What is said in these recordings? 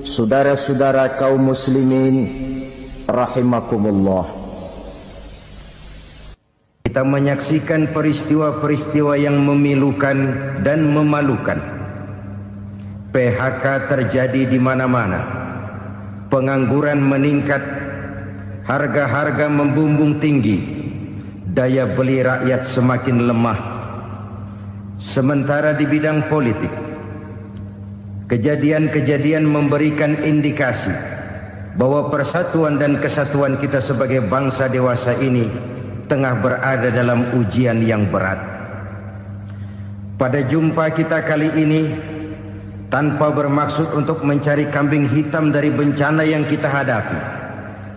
Saudara-saudara kaum muslimin rahimakumullah, kita menyaksikan peristiwa-peristiwa yang memilukan dan memalukan. PHK terjadi di mana-mana, pengangguran meningkat, harga-harga membumbung tinggi, daya beli rakyat semakin lemah. Sementara di bidang politik, kejadian-kejadian memberikan indikasi bahwa persatuan dan kesatuan kita sebagai bangsa dewasa ini tengah berada dalam ujian yang berat. Pada jumpa kita kali ini, tanpa bermaksud untuk mencari kambing hitam dari bencana yang kita hadapi,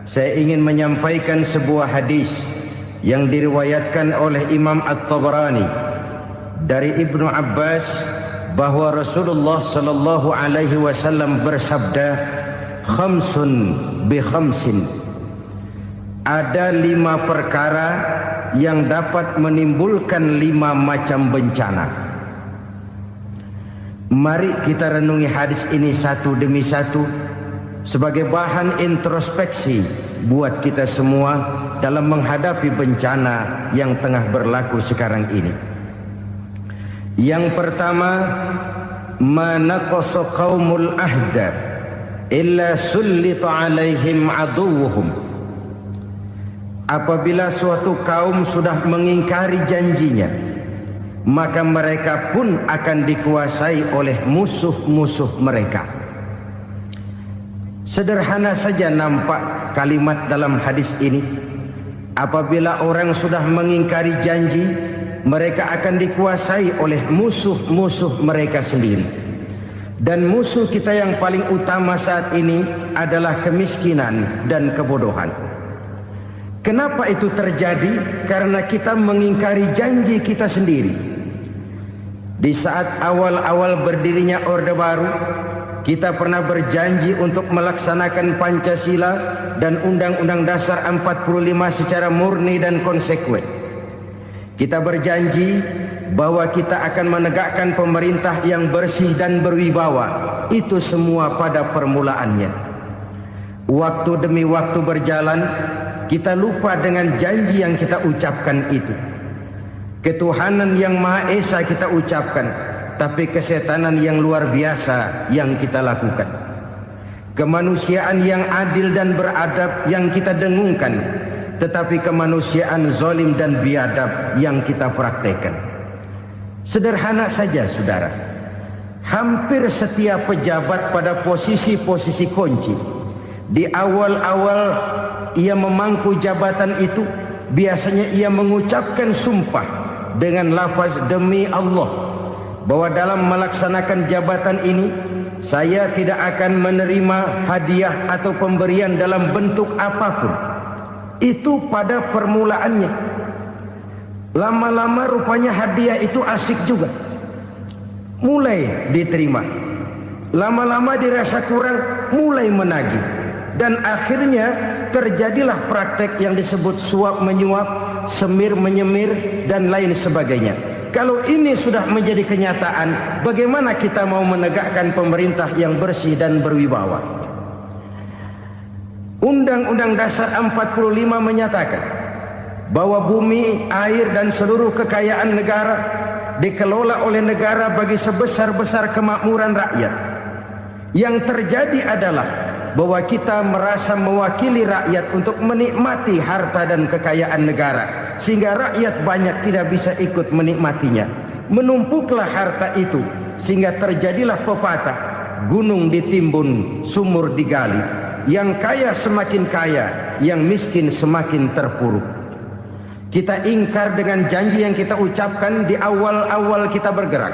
saya ingin menyampaikan sebuah hadis yang diriwayatkan oleh Imam At-Tabarani dari Ibnu Abbas, bahwa Rasulullah sallallahu alaihi wasallam bersabda, khamsun bi khamsin, ada 5 perkara yang dapat menimbulkan 5 macam bencana. Mari kita renungi hadis ini satu demi satu sebagai bahan introspeksi buat kita semua dalam menghadapi bencana yang tengah berlaku sekarang ini. Yang pertama, manaqasa qaumul ahda illa sullita alaihim aduwuhum. Apabila suatu kaum sudah mengingkari janjinya, maka mereka pun akan dikuasai oleh musuh-musuh mereka. Sederhana saja nampak kalimat dalam hadis ini. Apabila orang sudah mengingkari janji, mereka akan dikuasai oleh musuh-musuh mereka sendiri. Dan musuh kita yang paling utama saat ini adalah kemiskinan dan kebodohan. Kenapa itu terjadi? Karena kita mengingkari janji kita sendiri. Di saat awal-awal berdirinya Orde Baru, kita pernah berjanji untuk melaksanakan Pancasila dan Undang-Undang Dasar 45 secara murni dan konsekuen. Kita berjanji bahwa kita akan menegakkan pemerintah yang bersih dan berwibawa. Itu semua pada permulaannya. Waktu demi waktu berjalan, kita lupa dengan janji yang kita ucapkan itu. Ketuhanan yang Maha Esa kita ucapkan, tapi kesetanan yang luar biasa yang kita lakukan. Kemanusiaan yang adil dan beradab yang kita dengungkan, tetapi kemanusiaan zalim dan biadab yang kita praktekkan. Sederhana saja saudara, hampir setiap pejabat pada posisi-posisi kunci, di awal-awal ia memangku jabatan itu, biasanya ia mengucapkan sumpah dengan lafaz demi Allah, bahwa dalam melaksanakan jabatan ini saya tidak akan menerima hadiah atau pemberian dalam bentuk apapun. Itu pada permulaannya. Lama-lama rupanya hadiah itu asik juga, mulai diterima. Lama-lama dirasa kurang, mulai menagih. Dan akhirnya terjadilah praktek yang disebut suap menyuap, semir menyemir, dan lain sebagainya. Kalau ini sudah menjadi kenyataan, bagaimana kita mau menegakkan pemerintah yang bersih dan berwibawa? Undang-Undang Dasar 45 menyatakan bahwa bumi, air, dan seluruh kekayaan negara dikelola oleh negara bagi sebesar-besar kemakmuran rakyat. Yang terjadi adalah bahwa kita merasa mewakili rakyat untuk menikmati harta dan kekayaan negara, sehingga rakyat banyak tidak bisa ikut menikmatinya. Menumpuklah harta itu sehingga terjadilah pepatah, gunung ditimbun, sumur digali. Yang kaya semakin kaya, yang miskin semakin terpuruk. Kita ingkar dengan janji yang kita ucapkan di awal-awal kita bergerak.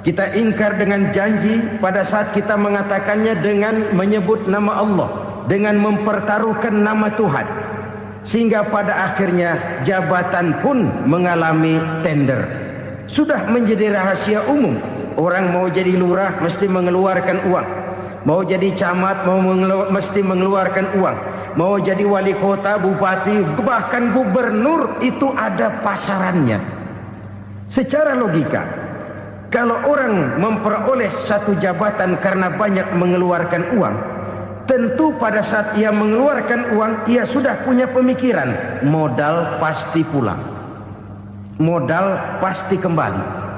Kita ingkar dengan janji pada saat kita mengatakannya dengan menyebut nama Allah, dengan mempertaruhkan nama Tuhan. Sehingga pada akhirnya jabatan pun mengalami tender. Sudah menjadi rahasia umum. Orang mau jadi lurah mesti mengeluarkan uang. Mau jadi camat mesti mengeluarkan uang. mau jadi wali kota, bupati, bahkan gubernur, itu ada pasarannya. Secara logika, kalau orang memperoleh satu jabatan karena banyak mengeluarkan uang, tentu pada saat ia mengeluarkan uang, ia sudah punya pemikiran, modal pasti pulang, modal pasti kembali.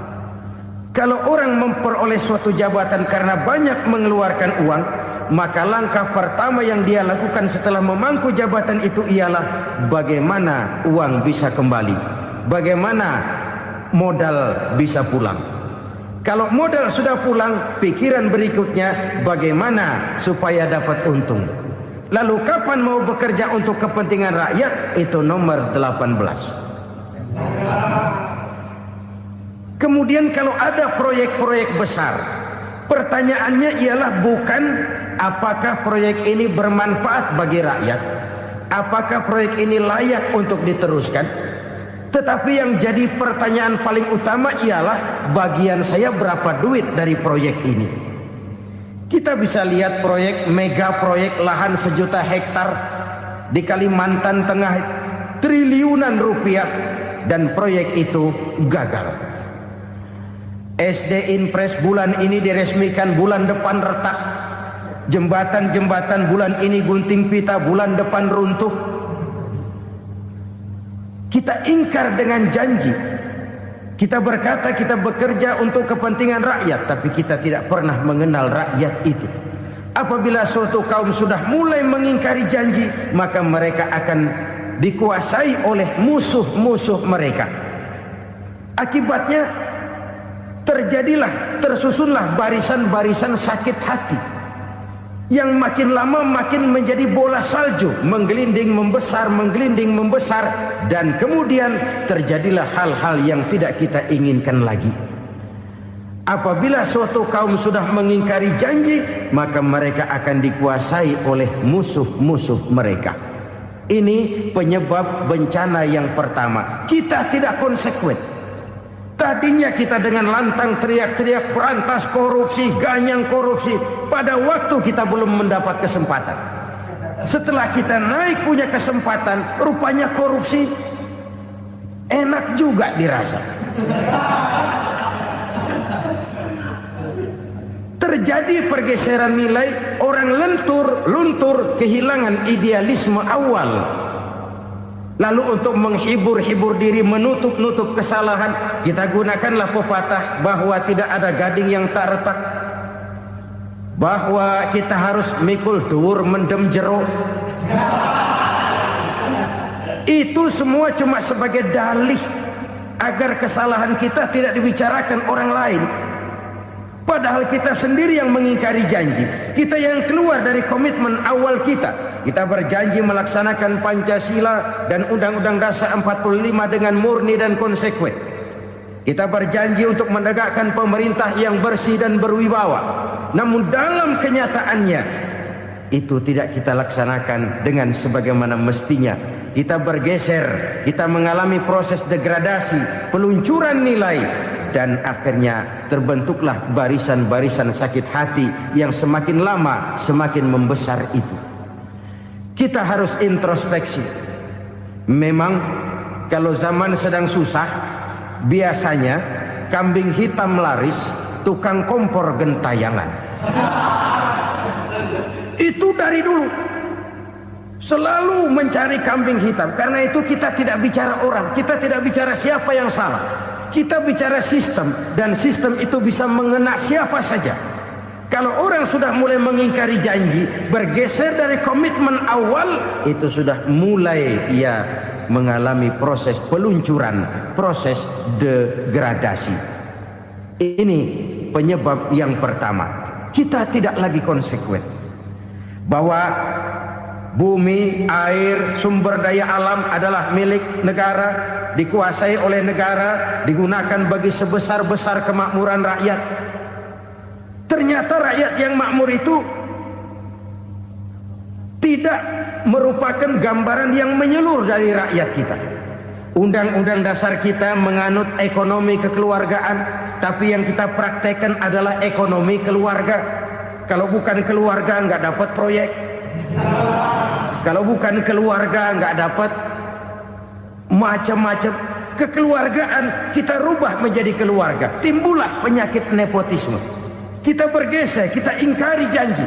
Kalau orang memperoleh suatu jabatan karena banyak mengeluarkan uang, maka langkah pertama yang dia lakukan setelah memangku jabatan itu ialah bagaimana uang bisa kembali, bagaimana modal bisa pulang. Kalau modal sudah pulang, pikiran berikutnya bagaimana supaya dapat untung. Lalu kapan mau bekerja untuk kepentingan rakyat? Itu nomor 18. Kemudian kalau ada proyek-proyek besar, pertanyaannya ialah bukan apakah proyek ini bermanfaat bagi rakyat, apakah proyek ini layak untuk diteruskan, tetapi yang jadi pertanyaan paling utama ialah bagian saya berapa duit dari proyek ini. Kita bisa lihat proyek, mega proyek lahan 1 juta hektar di Kalimantan Tengah, triliunan rupiah, dan proyek itu gagal. SD Impres bulan ini diresmikan, bulan depan retak. Jembatan-jembatan bulan ini gunting pita, bulan depan runtuh. Kita ingkar dengan janji. Kita berkata kita bekerja untuk kepentingan rakyat, tapi kita tidak pernah mengenal rakyat itu. Apabila suatu kaum sudah mulai mengingkari janji, maka mereka akan dikuasai oleh musuh-musuh mereka. Akibatnya tersusunlah barisan-barisan sakit hati yang makin lama makin menjadi bola salju, menggelinding membesar, dan kemudian terjadilah hal-hal yang tidak kita inginkan lagi. Apabila suatu kaum sudah mengingkari janji, maka mereka akan dikuasai oleh musuh-musuh mereka. Ini penyebab bencana yang pertama. Kita tidak konsekuen. Tadinya kita dengan lantang teriak-teriak berantas korupsi, ganyang korupsi. Pada waktu kita belum mendapat kesempatan. Setelah kita naik punya kesempatan, rupanya korupsi enak juga dirasa. Terjadi pergeseran nilai, orang luntur, kehilangan idealisme awal. Lalu untuk menghibur-hibur diri, menutup-nutup kesalahan, kita gunakanlah pepatah bahwa tidak ada gading yang tak retak, bahwa kita harus mikul dhuwur mendem jero. Itu semua cuma sebagai dalih agar kesalahan kita tidak dibicarakan orang lain. Padahal kita sendiri yang mengingkari janji. Kita yang keluar dari komitmen awal kita. Kita berjanji melaksanakan Pancasila dan Undang-Undang Dasar 45 dengan murni dan konsekuen. Kita berjanji untuk menegakkan pemerintah yang bersih dan berwibawa. Namun dalam kenyataannya itu tidak kita laksanakan dengan sebagaimana mestinya. Kita bergeser, kita mengalami proses degradasi, peluncuran nilai, dan akhirnya terbentuklah barisan-barisan sakit hati yang semakin lama semakin membesar itu. Kita harus introspeksi. Memang kalau zaman sedang susah, biasanya kambing hitam laris, tukang kompor gentayangan. Itu dari dulu selalu mencari kambing hitam. Karena itu kita tidak bicara orang, kita tidak bicara siapa yang salah. Kita bicara sistem, dan sistem itu bisa mengena siapa saja. Kalau orang sudah mulai mengingkari janji, bergeser dari komitmen awal, itu sudah mulai ia mengalami proses peluncuran, proses degradasi. Ini penyebab yang pertama. Kita tidak lagi konsekuen bahwa bumi, air, sumber daya alam adalah milik negara, dikuasai oleh negara, digunakan bagi sebesar-besar kemakmuran rakyat. Ternyata rakyat yang makmur itu tidak merupakan gambaran yang menyeluruh dari rakyat kita. Undang-undang dasar kita menganut ekonomi kekeluargaan, tapi yang kita praktekkan adalah ekonomi keluarga. Kalau bukan keluarga nggak dapat proyek. Kalau bukan keluarga nggak dapat, macam-macam kekeluargaan kita rubah menjadi keluarga, timbullah penyakit nepotisme. Kita bergeser, kita ingkari janji,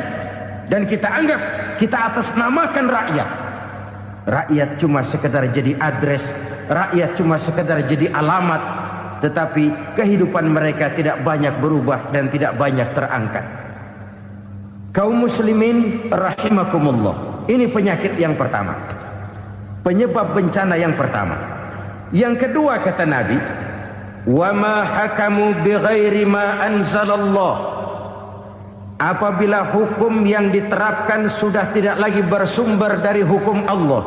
dan kita anggap kita atasnamakan rakyat. Rakyat cuma sekedar jadi address, rakyat cuma sekedar jadi alamat, tetapi kehidupan mereka tidak banyak berubah dan tidak banyak terangkat. Kaum muslimin rahimakumullah, ini penyakit yang pertama, penyebab bencana yang pertama. Yang kedua kata Nabi, wa ma hakamu bighairi ma anzalallah, apabila hukum yang diterapkan sudah tidak lagi bersumber dari hukum Allah,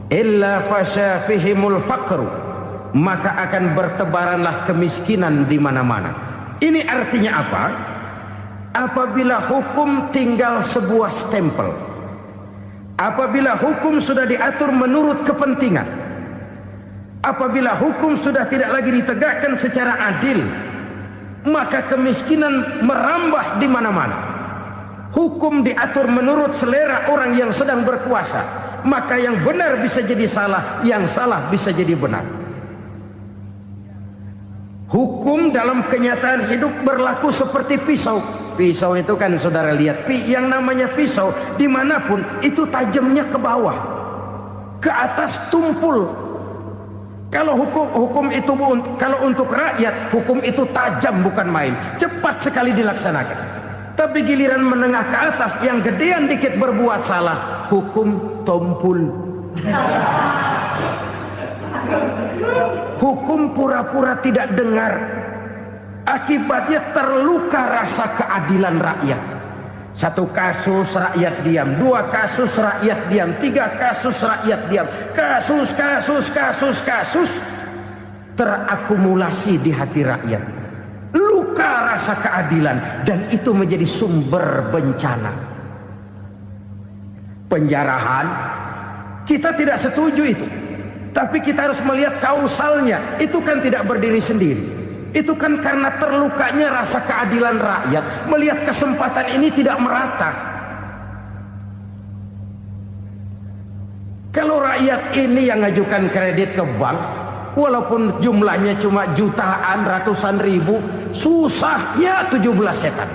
illa fasha fihimul faqru, maka akan bertebaranlah kemiskinan di mana-mana. Ini artinya apa? Apabila hukum tinggal sebuah stempel, apabila hukum sudah diatur menurut kepentingan, apabila hukum sudah tidak lagi ditegakkan secara adil, maka kemiskinan merambah di mana-mana. Hukum diatur menurut selera orang yang sedang berkuasa, maka yang benar bisa jadi salah, yang salah bisa jadi benar. Hukum dalam kenyataan hidup berlaku seperti pisau. Pisau itu kan saudara lihat, yang namanya pisau dimanapun itu tajamnya ke bawah, ke atas tumpul. Kalau hukum itu, kalau untuk rakyat, hukum itu tajam bukan main, cepat sekali dilaksanakan. Tapi giliran menengah ke atas, yang gedean dikit berbuat salah, hukum tumpul. Hukum pura-pura tidak dengar, akibatnya terluka rasa keadilan rakyat. Satu kasus rakyat diam, dua kasus rakyat diam, tiga kasus rakyat diam, kasus terakumulasi di hati rakyat, luka rasa keadilan, dan itu menjadi sumber bencana. Penjarahan, kita tidak setuju itu, tapi kita harus melihat kausalnya. Itu kan tidak berdiri sendiri, itu kan karena terlukanya rasa keadilan rakyat, melihat kesempatan ini tidak merata. Kalau rakyat ini yang ngajukan kredit ke bank, walaupun jumlahnya cuma jutaan, ratusan ribu, susahnya 17 setan.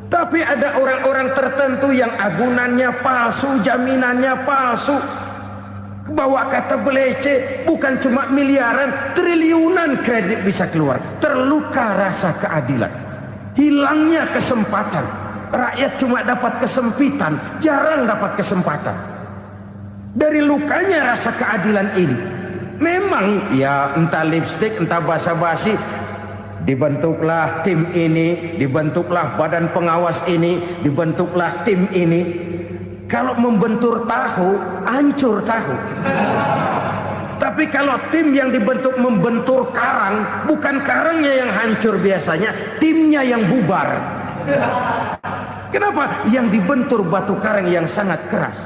Tapi ada orang-orang tertentu yang agunannya palsu, jaminannya palsu, bawa kata belece, bukan cuma miliaran, triliunan kredit bisa keluar. Terluka rasa keadilan, hilangnya kesempatan. Rakyat cuma dapat kesempitan, jarang dapat kesempatan. Dari lukanya rasa keadilan ini, memang ya entah lipstik, entah basa-basi, dibentuklah tim ini, dibentuklah badan pengawas ini, dibentuklah tim ini. Kalau membentur tahu, hancur tahu. Tapi kalau tim yang dibentuk membentur karang, bukan karangnya yang hancur biasanya, timnya yang bubar. Kenapa? Yang dibentur batu karang yang sangat keras.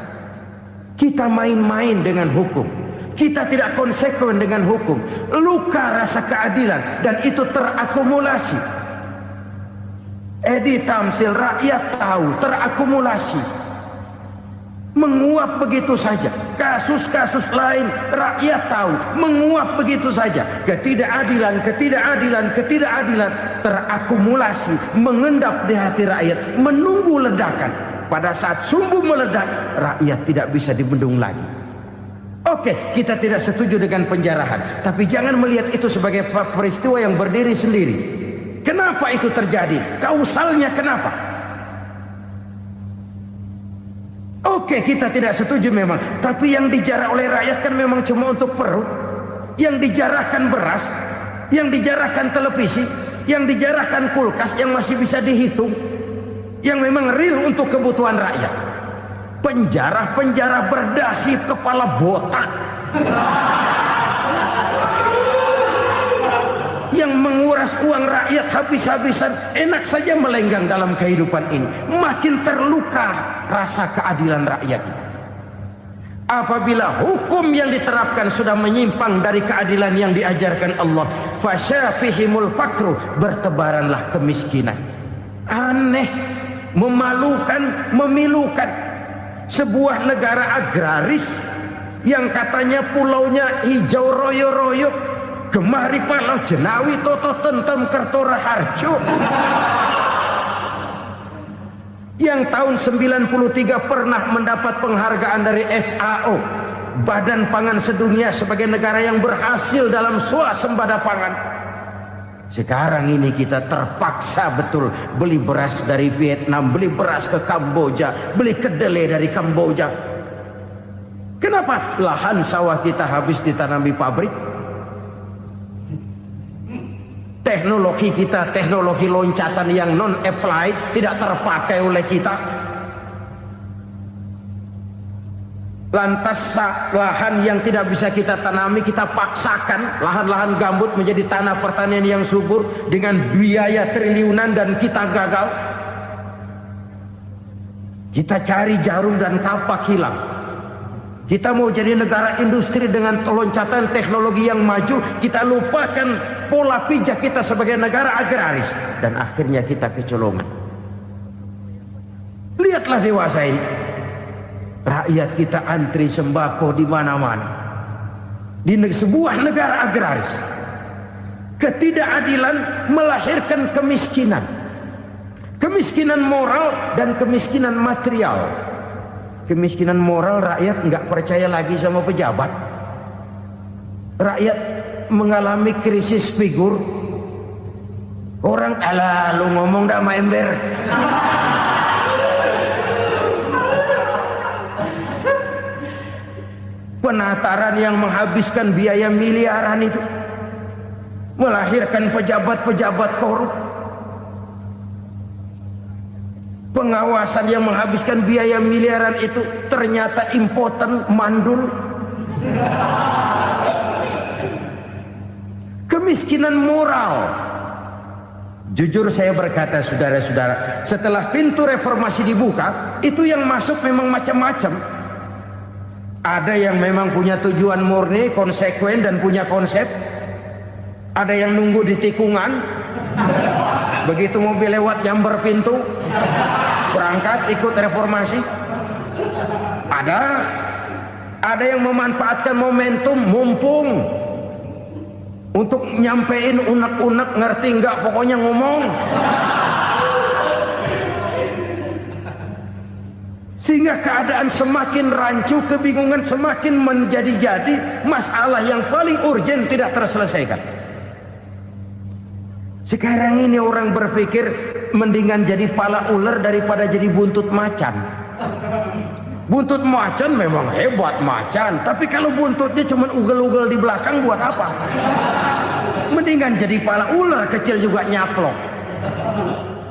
Kita main-main dengan hukum, kita tidak konsekuen dengan hukum, luka rasa keadilan, dan itu terakumulasi. Edi Tamsil, rakyat tahu, terakumulasi, menguap begitu saja. Kasus-kasus lain rakyat tahu, menguap begitu saja. Ketidakadilan terakumulasi, mengendap di hati rakyat, menunggu ledakan. Pada saat sumbu meledak, rakyat tidak bisa dibendung lagi. Oke, kita tidak setuju dengan penjarahan, tapi jangan melihat itu sebagai peristiwa yang berdiri sendiri. Kenapa itu terjadi? Kausalnya kenapa? Oke, kita tidak setuju memang, tapi yang dijarah oleh rakyat kan memang cuma untuk perut. Yang dijarahkan beras, yang dijarahkan televisi, yang dijarahkan kulkas yang masih bisa dihitung, yang memang real untuk kebutuhan rakyat. Penjara-penjara berdasi kepala botak yang menguras uang rakyat habis-habisan, enak saja melenggang dalam kehidupan ini. Makin terluka rasa keadilan rakyat. Apabila hukum yang diterapkan sudah menyimpang dari keadilan yang diajarkan Allah, fasyafihimul fakru, bertebaranlah kemiskinan. Aneh, memalukan, memilukan. Sebuah negara agraris yang katanya pulaunya hijau royo-royo, gemari palau jenawi toto tentem kertora harjo, yang tahun 93 pernah mendapat penghargaan dari FAO, Badan Pangan Sedunia, sebagai negara yang berhasil dalam swasembada pangan. Sekarang ini kita terpaksa betul beli beras dari Vietnam, beli beras ke Kamboja, beli kedelai dari Kamboja. Kenapa? Lahan sawah kita habis ditanami pabrik. Teknologi kita, teknologi loncatan yang non-applied, tidak terpakai oleh kita. Lantas lahan yang tidak bisa kita tanami, kita paksakan lahan-lahan gambut menjadi tanah pertanian yang subur dengan biaya triliunan, dan kita gagal. Kita cari jarum dan kapak hilang. Kita mau jadi negara industri dengan loncatan teknologi yang maju, kita lupakan pola pijak kita sebagai negara agraris, dan akhirnya kita kecolongan. Lihatlah dewasa ini, rakyat kita antri sembako di mana-mana. Di sebuah negara agraris, ketidakadilan melahirkan kemiskinan, kemiskinan moral dan kemiskinan material. Kemiskinan moral, rakyat nggak percaya lagi sama pejabat. Rakyat mengalami krisis figur. Orang, alah lu ngomong dah sama ember. Penataran yang menghabiskan biaya miliaran itu melahirkan pejabat-pejabat korup. Pengawasan yang menghabiskan biaya miliaran itu ternyata impoten, mandul. Kemiskinan moral. Jujur saya berkata, saudara-saudara, setelah pintu reformasi dibuka, itu yang masuk memang macam-macam. Ada yang memang punya tujuan murni, konsekuen dan punya konsep. Ada yang nunggu di tikungan, begitu mobil lewat nyamber pintu, berangkat ikut reformasi. Ada yang memanfaatkan momentum, mumpung, untuk nyampein unek-unek, ngerti nggak, pokoknya ngomong. Sehingga keadaan semakin rancu, kebingungan semakin menjadi-jadi, masalah yang paling urgen tidak terselesaikan. Sekarang ini orang berpikir mendingan jadi pala ular daripada jadi buntut macan. Buntut macan memang hebat macan, tapi kalau buntutnya cuma ugel-ugel di belakang buat apa? Mendingan jadi pala ular, kecil juga nyaplok.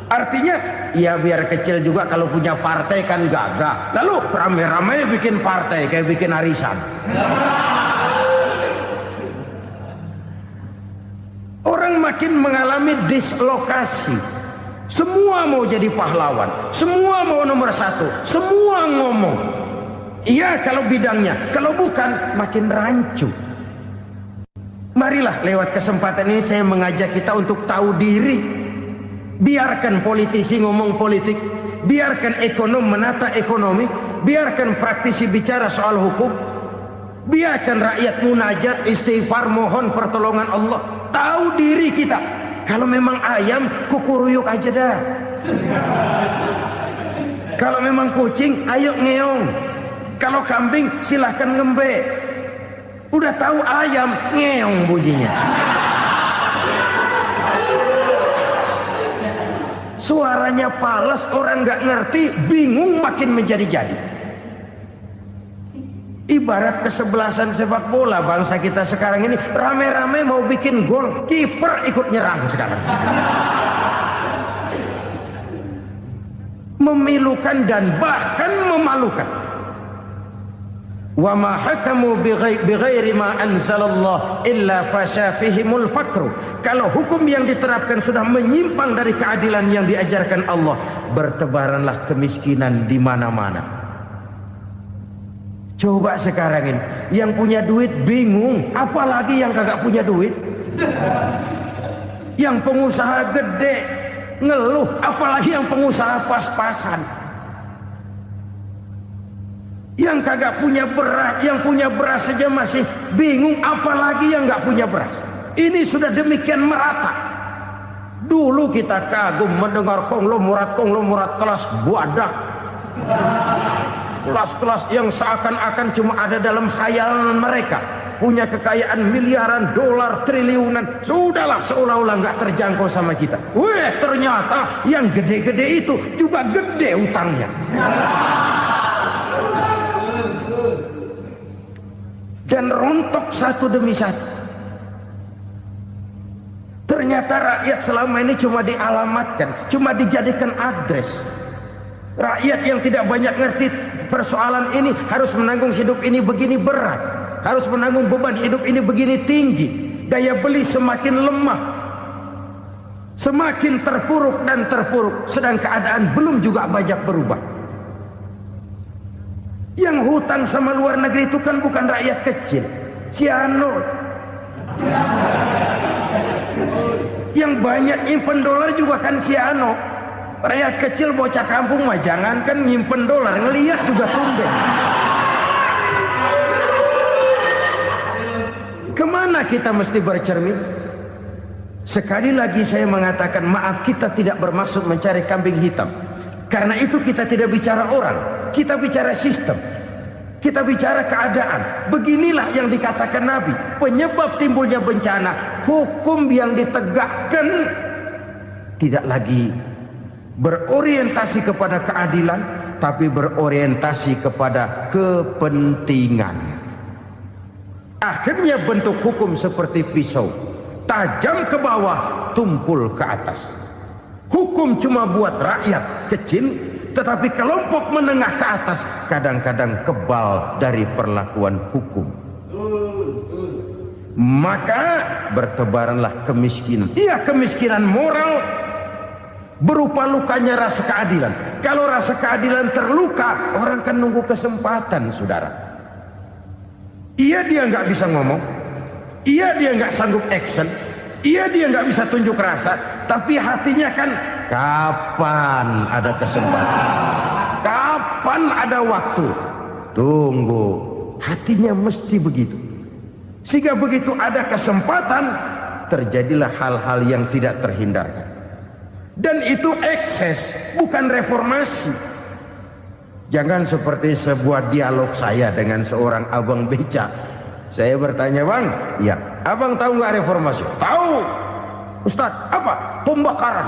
Artinya ya biar kecil juga kalau punya partai kan gagah. Lalu rame-rame bikin partai kayak bikin arisan. Orang makin mengalami dislokasi. Semua mau jadi pahlawan, semua mau nomor satu, semua ngomong. Iya kalau bidangnya, kalau bukan makin rancu. Marilah lewat kesempatan ini saya mengajak kita untuk tahu diri. Biarkan politisi ngomong politik, biarkan ekonom menata ekonomi, biarkan praktisi bicara soal hukum, biarkan rakyat munajat, istighfar, mohon pertolongan Allah. Tahu diri kita. Kalau memang ayam, kukuruyuk aja dah. Kalau memang kucing, ayo ngeong. Kalau kambing, silahkan ngembe. Udah tahu ayam, ngeong bunyinya. Suaranya palas, orang nggak ngerti, bingung, makin menjadi-jadi. Ibarat kesebelasan sepak bola bangsa kita sekarang ini, rame-rame mau bikin gol, kiper ikut nyerang sekarang. Memilukan dan bahkan memalukan. Wa ma hakamu bighairi ma anzalallah illa fasha fihimul fakru. Kalau hukum yang diterapkan sudah menyimpang dari keadilan yang diajarkan Allah, bertebaranlah kemiskinan di mana-mana. Coba sekarang ini, yang punya duit bingung, apalagi yang kagak punya duit. Yang pengusaha gede ngeluh, apalagi yang pengusaha pas-pasan. Yang kagak punya beras, yang punya beras saja masih bingung, apalagi yang nggak punya beras. Ini sudah demikian merata. Dulu kita kagum mendengar konglomerat kelas buadak, kelas-kelas yang seakan-akan cuma ada dalam khayalan mereka, punya kekayaan miliaran dolar, triliunan. Sudahlah, seolah-olah nggak terjangkau sama kita. Weh, ternyata yang gede-gede itu juga gede utangnya. Dan rontok satu demi satu. Ternyata rakyat selama ini cuma dialamatkan, cuma dijadikan address. Rakyat yang tidak banyak ngerti persoalan ini harus menanggung hidup ini begini berat, harus menanggung beban hidup ini begini tinggi, daya beli semakin lemah, semakin terpuruk dan terpuruk, sedang keadaan belum juga banyak berubah. Yang hutang sama luar negeri itu kan bukan rakyat kecil, Ciano. Yang banyak nyimpen dolar juga kan Ciano. Rakyat kecil bocah kampung mah jangankan nyimpen dolar, ngelihat juga tumben. Kemana kita mesti bercermin? Sekali lagi saya mengatakan maaf, kita tidak bermaksud mencari kambing hitam. Karena itu kita tidak bicara orang, kita bicara sistem, kita bicara keadaan. Beginilah yang dikatakan Nabi, penyebab timbulnya bencana, hukum yang ditegakkan tidak lagi berorientasi kepada keadilan, tapi berorientasi kepada kepentingan. Akhirnya bentuk hukum seperti pisau, tajam ke bawah, tumpul ke atas. Hukum cuma buat rakyat kecil, tetapi kelompok menengah ke atas kadang-kadang kebal dari perlakuan hukum. Maka bertebaranlah kemiskinan. Iya, kemiskinan moral berupa lukanya rasa keadilan. Kalau rasa keadilan terluka, orang kan nunggu kesempatan, saudara. Iya, dia nggak bisa ngomong, iya dia nggak sanggup action, iya dia nggak bisa tunjuk rasa, tapi hatinya kan kapan ada kesempatan, kapan ada waktu, tunggu. Hatinya mesti begitu. Sehingga begitu ada kesempatan, terjadilah hal-hal yang tidak terhindarkan. Dan itu ekses, bukan reformasi. Jangan seperti sebuah dialog saya dengan seorang abang beca. Saya bertanya, bang, ya, abang tahu nggak reformasi? Tahu. Ustaz, apa? Pembakaran.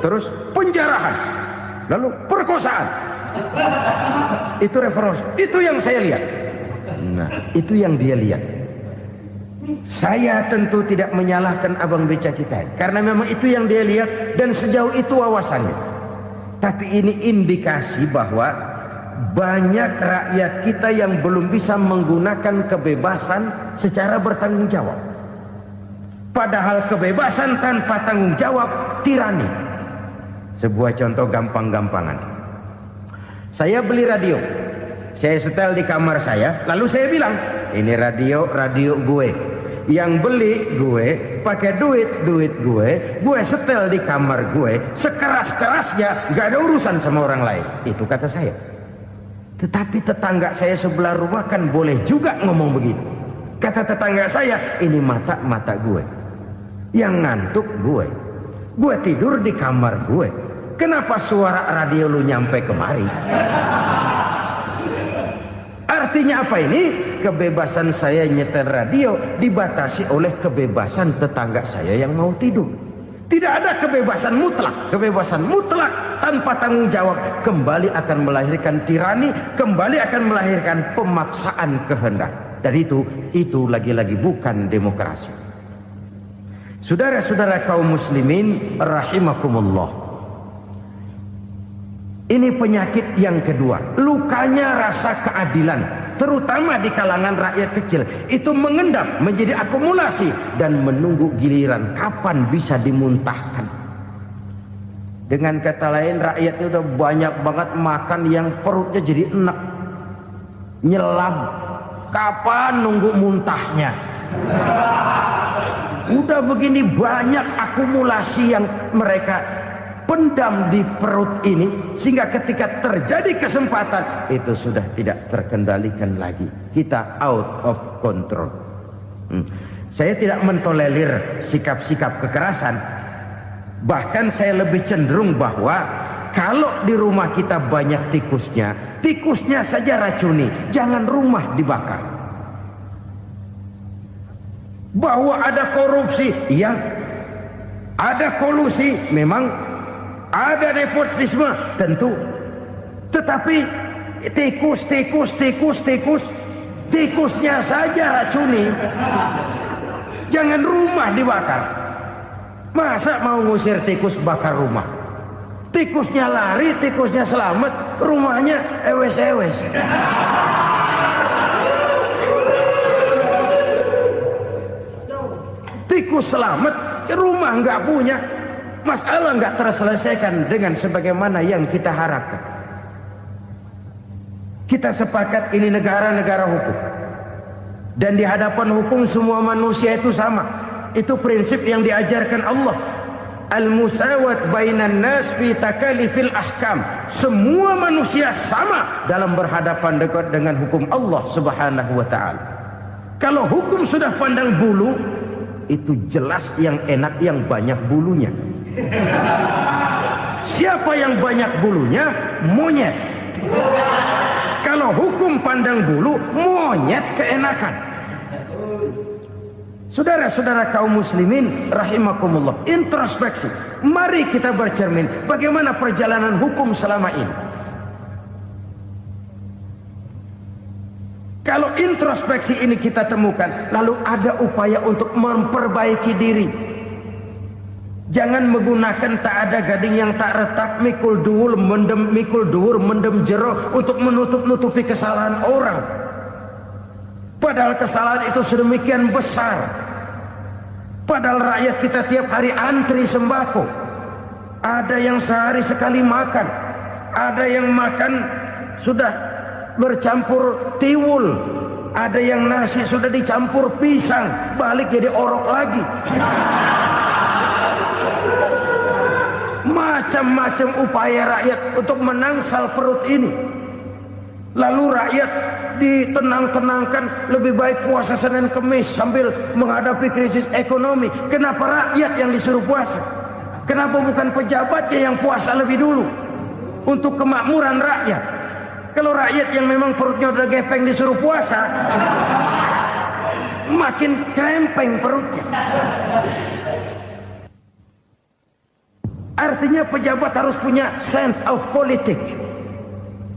Terus penjarahan. Lalu perkosaan. Itu reformasi. Itu yang saya lihat. Nah, itu yang dia lihat. Saya tentu tidak menyalahkan abang beca kita, karena memang itu yang dia lihat dan sejauh itu wawasannya. Tapi ini indikasi bahwa banyak rakyat kita yang belum bisa menggunakan kebebasan secara bertanggung jawab. Padahal kebebasan tanpa tanggung jawab tirani. Sebuah contoh gampang-gampangan. Saya beli radio, saya setel di kamar saya, lalu saya bilang, ini radio gue. Yang beli gue, pakai duit gue setel di kamar gue, sekeras-kerasnya, gak ada urusan sama orang lain. Itu kata saya. Tetapi tetangga saya sebelah rumah kan boleh juga ngomong begitu. Kata tetangga saya, ini mata gue, yang ngantuk gue tidur di kamar gue, kenapa suara radio lu nyampe kemari? Artinya apa ini? Kebebasan saya nyetel radio dibatasi oleh kebebasan tetangga saya yang mau tidur. Tidak ada kebebasan mutlak. Kebebasan mutlak tanpa tanggung jawab kembali akan melahirkan tirani, kembali akan melahirkan pemaksaan kehendak. Dan itu lagi-lagi bukan demokrasi. Saudara-saudara kaum muslimin rahimakumullah. Ini penyakit yang kedua, lukanya rasa keadilan, terutama di kalangan rakyat kecil. Itu mengendap menjadi akumulasi dan menunggu giliran kapan bisa dimuntahkan. Dengan kata lain, rakyatnya udah banyak banget makan yang perutnya jadi enak, nyelam. Kapan nunggu muntahnya? udah begini banyak akumulasi yang mereka pendam di perut ini, sehingga ketika terjadi kesempatan itu sudah tidak terkendalikan lagi. Kita out of control. Saya tidak mentolerir sikap-sikap kekerasan. Bahkan saya lebih cenderung bahwa kalau di rumah kita banyak tikusnya, tikusnya saja racuni, jangan rumah dibakar. Bahwa ada korupsi, iya. Ada kolusi, memang. Ada nepotisme, tentu. Tetapi tikusnya saja racuni. Jangan rumah dibakar. Masa mau ngusir tikus bakar rumah? Tikusnya lari, tikusnya selamat, rumahnya ewes-ewes. Tikus selamat, rumah nggak punya, masalah nggak terselesaikan dengan sebagaimana yang kita harapkan. Kita sepakat ini negara hukum, dan di hadapan hukum semua manusia itu sama. Itu prinsip yang diajarkan Allah. Al-musawat bainan nas fi takalifil ahkam. Semua manusia sama dalam berhadapan dekat dengan hukum Allah Subhanahu wa taala. Kalau hukum sudah pandang bulu, itu jelas yang enak yang banyak bulunya. Siapa yang banyak bulunya? Monyet. Kalau hukum pandang bulu, monyet keenakan. Saudara-saudara kaum muslimin rahimakumullah, introspeksi. Mari kita bercermin bagaimana perjalanan hukum selama ini. Kalau introspeksi ini kita temukan, lalu ada upaya untuk memperbaiki diri. Jangan menggunakan tak ada gading yang tak retak, mikul duwur mendem jero untuk menutup-nutupi kesalahan orang. Padahal kesalahan itu sedemikian besar. Padahal rakyat kita tiap hari antri sembako. Ada yang sehari sekali makan, ada yang makan sudah bercampur tiwul, ada yang nasi sudah dicampur pisang, balik jadi orok lagi. Macam-macam upaya rakyat untuk menangsal perut ini. Lalu rakyat ditenang-tenangkan, lebih baik puasa Senin Kemis sambil menghadapi krisis ekonomi. Kenapa rakyat yang disuruh puasa? Kenapa bukan pejabatnya yang puasa lebih dulu untuk kemakmuran rakyat? Kalau rakyat yang memang perutnya udah gepeng disuruh puasa, makin krempeng perutnya. Artinya pejabat harus punya sense of politics.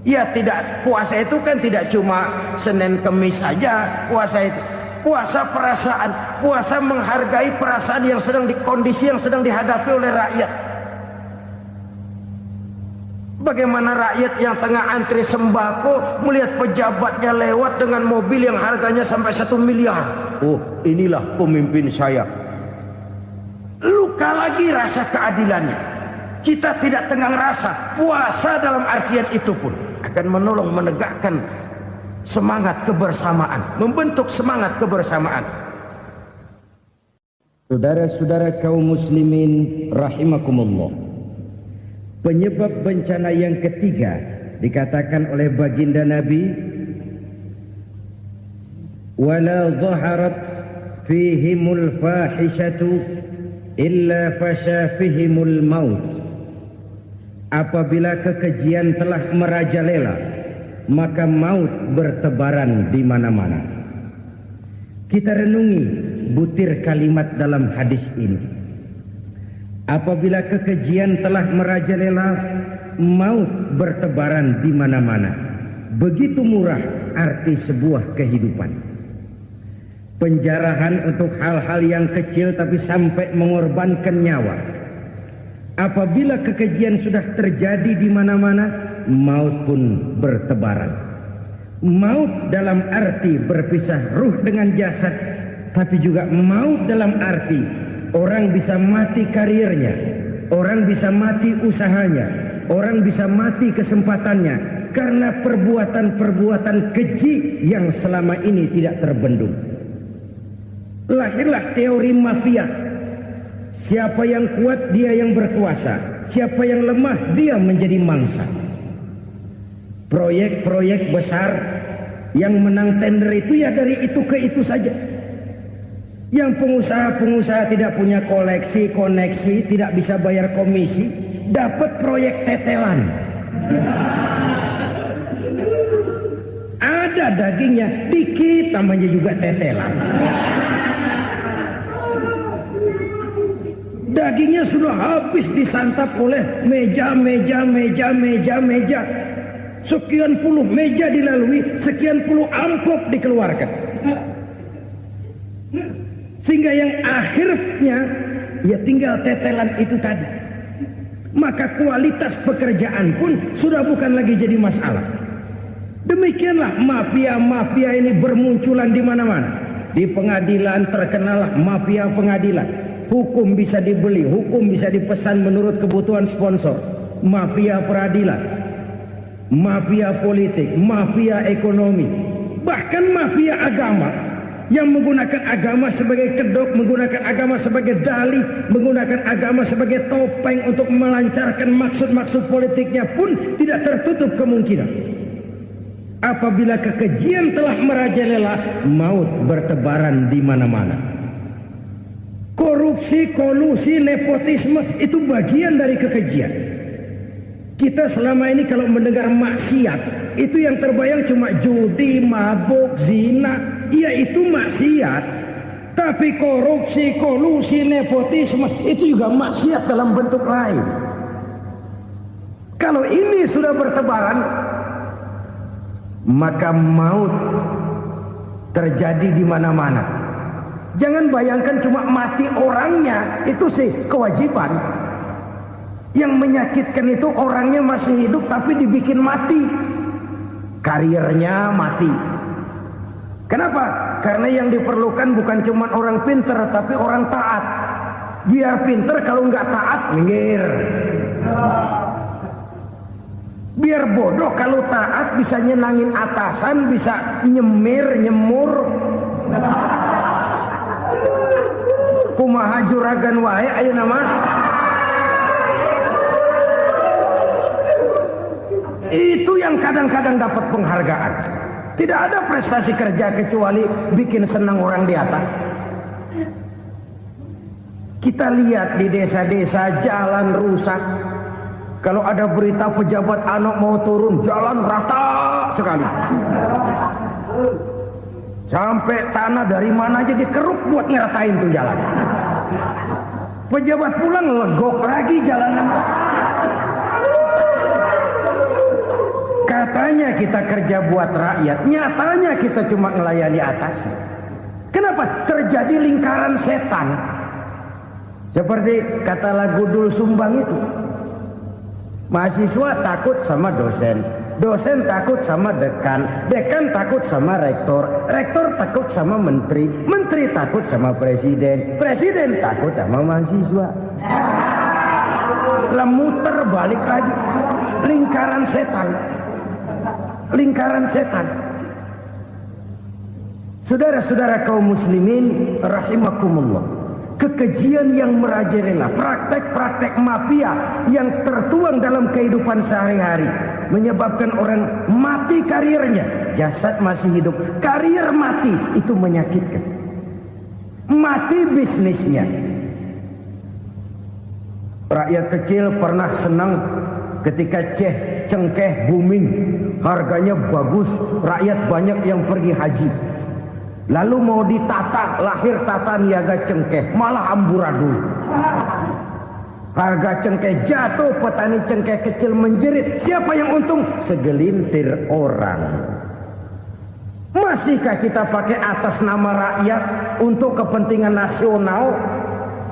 Ya, tidak, puasa itu kan tidak cuma Senin Kemis saja. Puasa itu puasa perasaan, puasa menghargai perasaan yang sedang kondisi yang sedang dihadapi oleh rakyat. Bagaimana rakyat yang tengah antri sembako melihat pejabatnya lewat dengan mobil yang harganya sampai 1 miliar. Oh, inilah pemimpin saya. Luka lagi rasa keadilannya. Kita tidak tenggang rasa. Puasa dalam artian itu pun akan menolong menegakkan semangat kebersamaan, membentuk semangat kebersamaan. Saudara-saudara kaum muslimin rahimakumullah, penyebab bencana yang ketiga dikatakan oleh baginda Nabi, wala dhaharat fihimul fahishatu illa fasha fihimul maut. Apabila kekejian telah merajalela, maka maut bertebaran di mana-mana. Kita renungi butir kalimat dalam hadis ini. Apabila kekejian telah merajalela, maut bertebaran di mana-mana. Begitu murah arti sebuah kehidupan. Penjarahan untuk hal-hal yang kecil tapi sampai mengorbankan nyawa. Apabila kekejian sudah terjadi di mana-mana, maut pun bertebaran. Maut dalam arti berpisah ruh dengan jasad, tapi juga maut dalam arti orang bisa mati karirnya, orang bisa mati usahanya, orang bisa mati kesempatannya karena perbuatan-perbuatan keji yang selama ini tidak terbendung. Lahirlah teori mafia. Siapa yang kuat dia yang berkuasa, siapa yang lemah dia menjadi mangsa. Proyek-proyek besar yang menang tender itu ya dari itu ke itu saja. Yang pengusaha-pengusaha tidak punya koneksi, tidak bisa bayar komisi, dapat proyek tetelan. Ada dagingnya, dikit namanya juga tetelan. Dagingnya sudah habis disantap oleh meja. Sekian puluh meja dilalui, sekian puluh amplop dikeluarkan. Sehingga yang akhirnya ya tinggal tetelan itu tadi. Maka kualitas pekerjaan pun sudah bukan lagi jadi masalah. Demikianlah mafia-mafia ini bermunculan di mana-mana. Di pengadilan terkenallah mafia pengadilan. Hukum bisa dibeli, hukum bisa dipesan menurut kebutuhan sponsor. Mafia peradilan, mafia politik, mafia ekonomi, bahkan mafia agama yang menggunakan agama sebagai kedok, menggunakan agama sebagai dalih, menggunakan agama sebagai topeng untuk melancarkan maksud-maksud politiknya pun tidak tertutup kemungkinan. Apabila kekejian telah merajalela, maut bertebaran di mana-mana. Korupsi, kolusi, nepotisme itu bagian dari kekejian. Kita selama ini kalau mendengar maksiat, itu yang terbayang cuma judi, mabuk, zina. Iya itu maksiat. Tapi korupsi, kolusi, nepotisme itu juga maksiat dalam bentuk lain. Kalau ini sudah bertebaran, maka maut terjadi di mana-mana. Jangan bayangkan cuma mati orangnya, itu sih kewajiban. Yang menyakitkan itu orangnya masih hidup tapi dibikin mati. Karirnya mati. Kenapa? Karena yang diperlukan bukan cuma orang pinter tapi orang taat. Biar pinter, kalau nggak taat minggir. Biar bodoh, kalau taat bisa nyenangin atasan, bisa nyemur. Kumaha juragan wae ayo nama. Itu yang kadang-kadang dapat penghargaan. Tidak ada prestasi kerja kecuali bikin senang orang di atas. Kita lihat di desa-desa jalan rusak. Kalau ada berita pejabat anak mau turun, jalan rata sekali. Sampai tanah dari mana aja dikeruk buat ngeratain tuh jalan. Pejabat pulang legok lagi jalanan. Katanya kita kerja buat rakyat, nyatanya kita cuma melayani atasnya. Kenapa? Terjadi lingkaran setan. Seperti kata lagu Dul Sumbang itu. Mahasiswa takut sama dosen, dosen takut sama dekan, dekan takut sama rektor, rektor takut sama menteri, menteri takut sama presiden, presiden takut sama mahasiswa. Muter balik lagi. Lingkaran setan. Lingkaran setan. Saudara-saudara kaum muslimin rahimakumullah. Kekejian yang merajalela, praktek-praktek mafia yang tertuang dalam kehidupan sehari-hari menyebabkan orang mati karirnya, jasad masih hidup, karir mati, itu menyakitkan. Mati bisnisnya. Rakyat kecil pernah senang ketika cengkeh booming, harganya bagus, rakyat banyak yang pergi haji. Lalu mau ditata, lahir tata niaga cengkeh, malah amburadul. Harga cengkeh jatuh, petani cengkeh kecil menjerit. Siapa yang untung? Segelintir orang. Masihkah kita pakai atas nama rakyat untuk kepentingan nasional?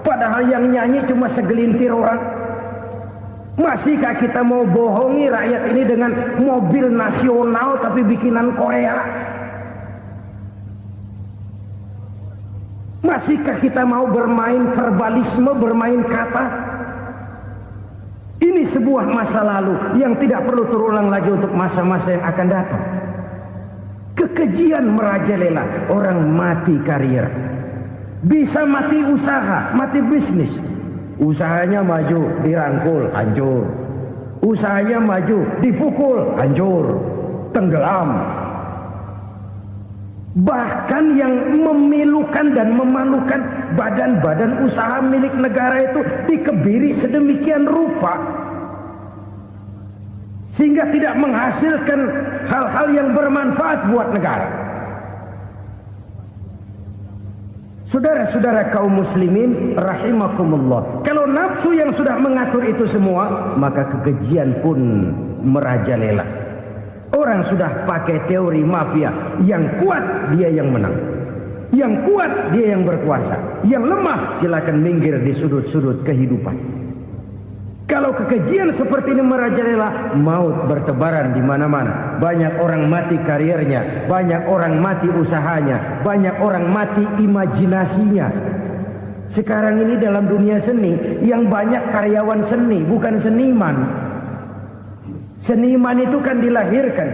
Padahal yang nyanyi cuma segelintir orang. Masihkah kita mau bohongi rakyat ini dengan mobil nasional tapi bikinan Korea? Masihkah kita mau bermain verbalisme, bermain kata? Ini sebuah masa lalu yang tidak perlu terulang lagi untuk masa-masa yang akan datang. Kekejian merajalela, orang mati karir. Bisa mati usaha, mati bisnis. Usahanya maju, dirangkul, hancur. Usahanya maju, dipukul, hancur, tenggelam. Bahkan yang memilukan dan memalukan badan-badan usaha milik negara itu dikebiri sedemikian rupa sehingga tidak menghasilkan hal-hal yang bermanfaat buat negara. Saudara-saudara kaum muslimin rahimakumullah, kalau nafsu yang sudah mengatur itu semua, maka kekejian pun merajalela. Orang sudah pakai teori mafia, yang kuat dia yang menang, yang kuat dia yang berkuasa, yang lemah silakan minggir di sudut-sudut kehidupan. Kalau kekejian seperti ini merajalela, maut bertebaran di mana-mana. Banyak orang mati karirnya, banyak orang mati usahanya, banyak orang mati imajinasinya. Sekarang ini dalam dunia seni, yang banyak karyawan seni, bukan seniman. Seniman itu kan dilahirkan.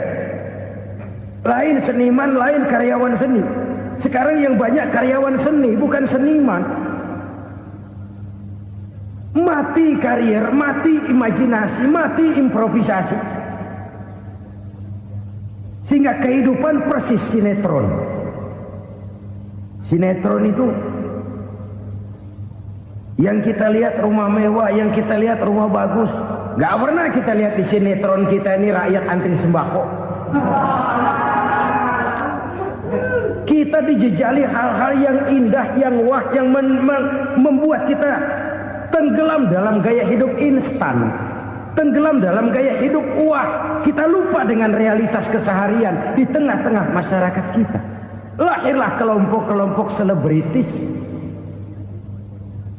Lain seniman, lain karyawan seni. Sekarang yang banyak karyawan seni, bukan seniman. Mati karier, mati imajinasi, mati improvisasi. Sehingga kehidupan persis sinetron. Sinetron itu yang kita lihat rumah mewah, yang kita lihat rumah bagus. Gak pernah kita lihat di sinetron kita ini rakyat antri sembako. Kita dijejali hal-hal yang indah, yang wah, yang membuat kita tenggelam dalam gaya hidup instan, tenggelam dalam gaya hidup wah. Kita lupa dengan realitas keseharian di tengah-tengah masyarakat kita. Lahirlah kelompok-kelompok selebritis,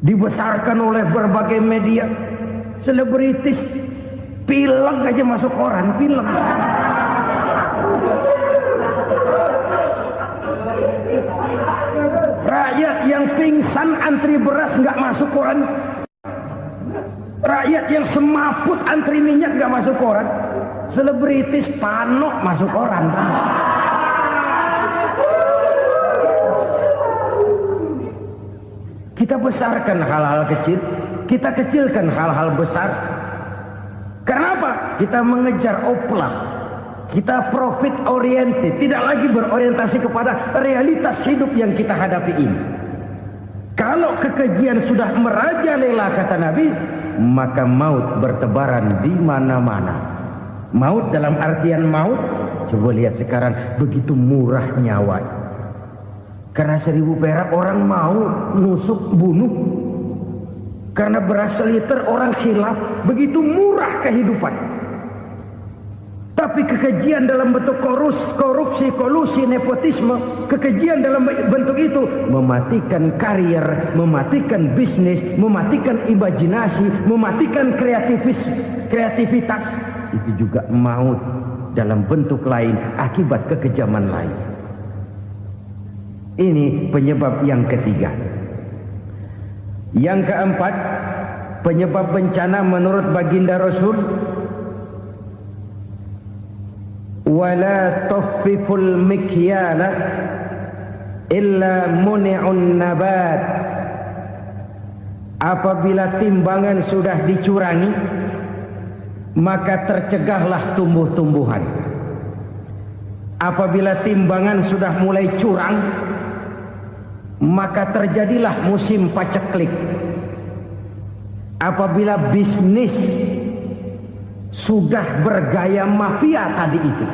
dibesarkan oleh berbagai media. Selebritis pilek aja masuk koran, pilek. Rakyat yang pingsan antri beras nggak masuk koran. Rakyat yang semaput antri minyak nggak masuk koran. Selebritis panok masuk koran. Kita besarkan hal-hal kecil, kita kecilkan hal-hal besar. Karena apa? Kita mengejar oplah, kita profit oriented, tidak lagi berorientasi kepada realitas hidup yang kita hadapi ini. Kalau kekejian sudah merajalela, kata Nabi, maka maut bertebaran di mana-mana. Maut dalam artian maut, coba lihat sekarang begitu murah nyawa. Karena 1000 perak orang mau nusuk bunuh. Karena beras seliter orang khilaf, begitu murah kehidupan. Tapi kekejian dalam bentuk korupsi, kolusi, nepotisme, kekejian dalam bentuk itu mematikan karier, mematikan bisnis, mematikan imajinasi, mematikan kreativitas. Itu juga maut dalam bentuk lain akibat kekejaman lain. Ini penyebab yang ketiga. Yang keempat, penyebab bencana menurut baginda Rasul, wala tuffiful mikyala illa muni'un nabat. Apabila timbangan sudah dicurangi, maka tercegahlah tumbuh-tumbuhan. Apabila timbangan sudah mulai curang, maka terjadilah musim paceklik. Apabila bisnis sudah bergaya mafia tadi itu,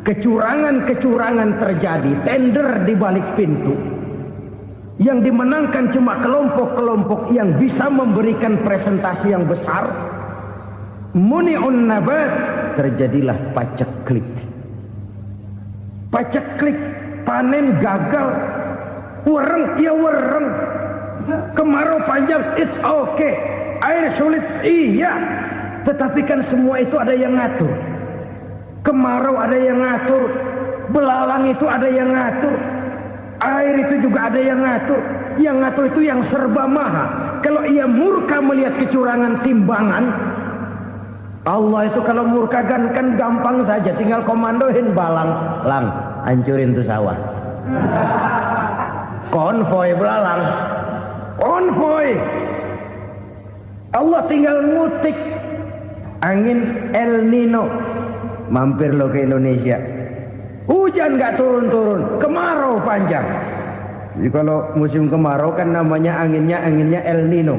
kecurangan-kecurangan terjadi, tender di balik pintu, yang dimenangkan cuma kelompok-kelompok yang bisa memberikan presentasi yang besar, muni'un nabat, terjadilah paceklik. Paceklik, panen gagal, wereng, ya wereng, kemarau panjang, it's okay, air sulit, iya. Tetapi kan semua itu ada yang ngatur. Kemarau ada yang ngatur, belalang itu ada yang ngatur, air itu juga ada yang ngatur. Yang ngatur itu yang serba maha. Kalau ia murka melihat kecurangan timbangan, Allah itu kalau murka kan gampang saja, tinggal komandoin balang, lang, hancurin tuh sawah. konvoy belalang. Konvoy. Allah tinggal ngutik angin El Nino. Mampir lo ke Indonesia. Hujan nggak turun-turun, kemarau panjang. Jadi kalau musim kemarau kan namanya anginnya El Nino.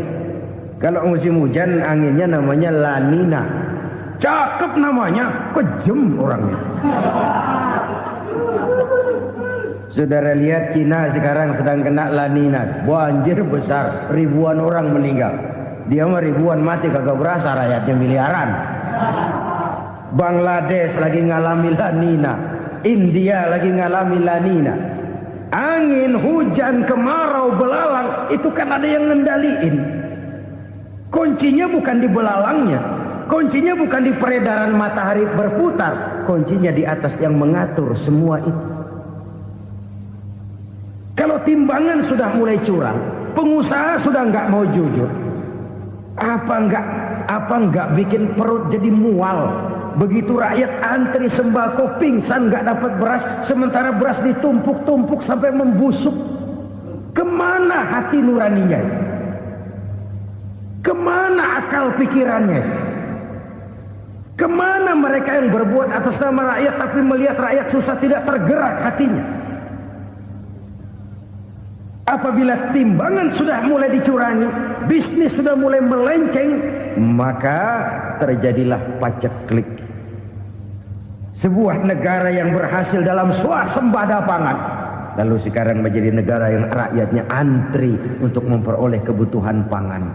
Kalau musim hujan anginnya namanya La Nina. Cakep namanya, kejem orangnya. Saudara lihat Cina sekarang sedang kena La Nina, banjir besar, ribuan orang meninggal. Dia mah ribuan mati kagak berasa, rakyatnya miliaran. Bangladesh lagi ngalami La Nina, India lagi ngalami La Nina. Angin, hujan, kemarau, belalang itu kan ada yang ngendaliin. Kuncinya bukan di belalangnya, kuncinya bukan di peredaran matahari berputar, kuncinya di atas yang mengatur semua itu. Kalau timbangan sudah mulai curang, pengusaha sudah nggak mau jujur, apa nggak bikin perut jadi mual. Begitu rakyat antri sembako pingsan nggak dapat beras, sementara beras ditumpuk-tumpuk sampai membusuk. Kemana hati nuraninya? Kemana akal pikirannya? Kemana mereka yang berbuat atas nama rakyat tapi melihat rakyat susah tidak tergerak hatinya? Apabila timbangan sudah mulai dicurangi, bisnis sudah mulai melenceng, maka terjadilah paceklik. Sebuah negara yang berhasil dalam swasembada pangan, lalu sekarang menjadi negara yang rakyatnya antri untuk memperoleh kebutuhan pangan.